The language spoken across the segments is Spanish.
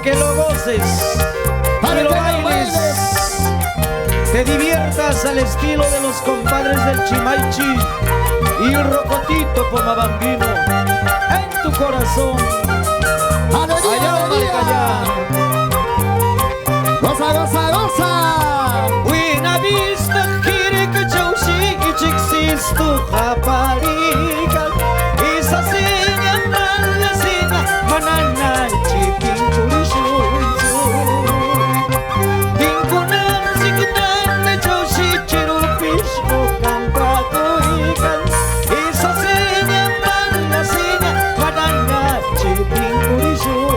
que lo goces, para que lo bailes, te diviertas al estilo de los compadres del Chimaichi y Rocotito Pomabambino en tu corazón. Allá, allá. Goza, goza, goza. Buena vista, quiere que chaushi y chixisto japarica. Esa seña, mala seña, manana, chiquín, churishunzu. Dinkunan, sikunan, me chaushi, chirupisho, campacoican. Esa seña, mala seña, manana, chiquín, churishunzu.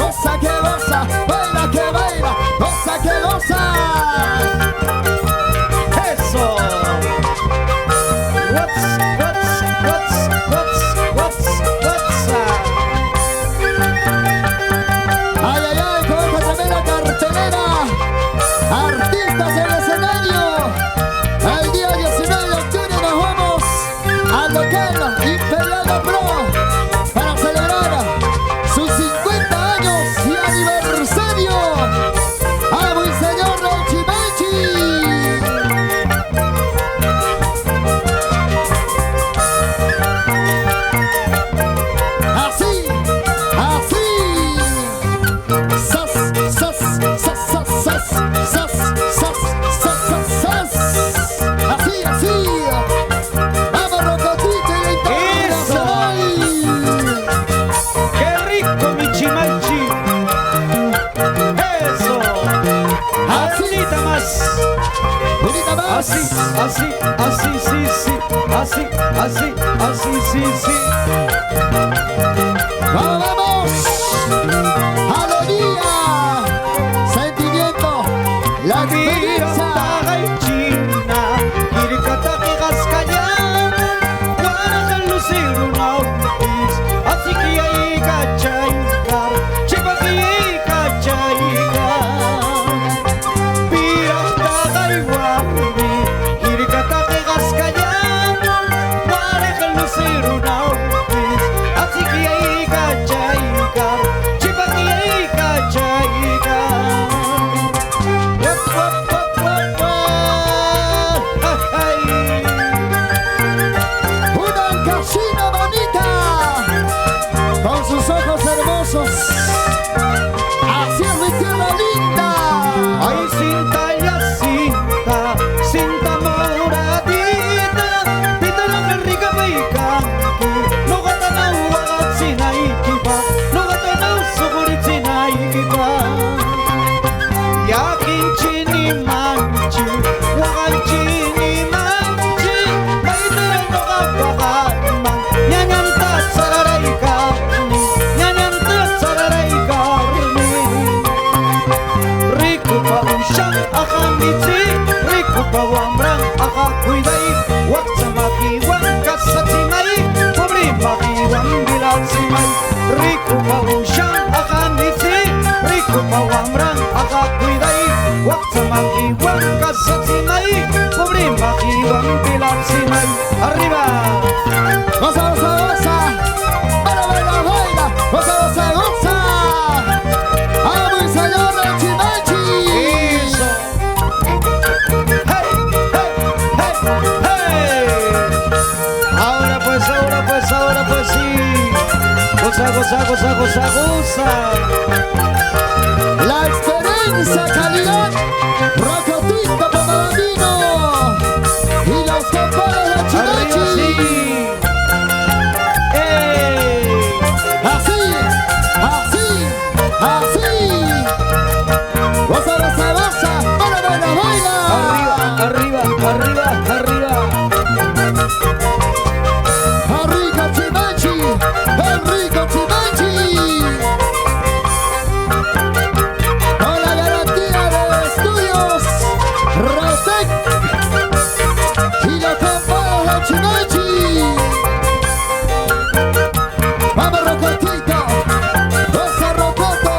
Goza, que baila, que baila, más. Unita más. Así, así, así, sí, sí. Así, así, así, sí, sí. ¡Vamos, vamos! ¡Aleluya! Sentimiento, la experiencia. Así que ahí cachaica, chipa que ahí cachaica. Pirata iguami, kirikata que gascayano, guareja lucero naupis. Así que ahí cachaica, chipa que ahí cachaica. Una casina bonita, con sus ojos hermosos. Así es mi tierra linda. Ay, cinta ya cinta, cinta moradita, pita la que rica peica, no gata na uagat sinaikipa, no gata na usugurit sinaikipa. Yakin chini manchi, wakan chini manchi, maitara no kapakaman, nyanyanta sararay karni, nyanyanta sararay karni. Rico pa usyang akamitsi, rico pa wamrang akakuiday, wag sa makiwang kasatsimay, pobre makiwang bilatsimay. Rico pa usyang akamitsi, rico pa wamrang akakuiday, wag sa makiwang kasatsimay, pobre makiwang bilatsimay. Arriba! Goza, goza, goza. Baila, baila, baila. Goza, goza, goza. ¡Amo y señor del Chimachi! Eso. Hey, hey, hey, hey. Ahora pues sí. Goza, goza, goza, goza, goza. La experiencia, calidad, Rocotito Pomabandino y los compadres de Arriba Chimachi. sí. Hey. Así, así, así. Goza, goza, goza. Baila, baila, baila. Arriba, arriba, arriba, arriba. Enrico Chimachi, Enrico Chimachi. Con la garantía de estudios Rotec y los compadres de Chimachi. Vamos, Rocotito, goza, Rocoto,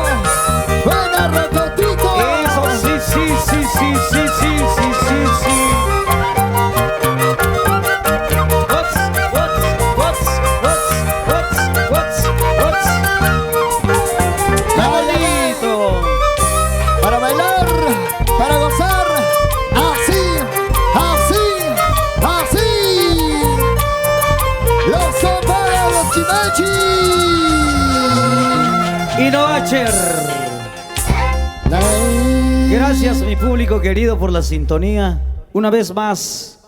buena, Rocotito. Eso sí, sí, sí, sí, sí, sí, sí, sí, sí. What's? Lalito. Para bailar, para gozar, así, así, así. Los compadres de los Chimachi. Y no Acher. Gracias, mi público querido, por la sintonía. Una vez más,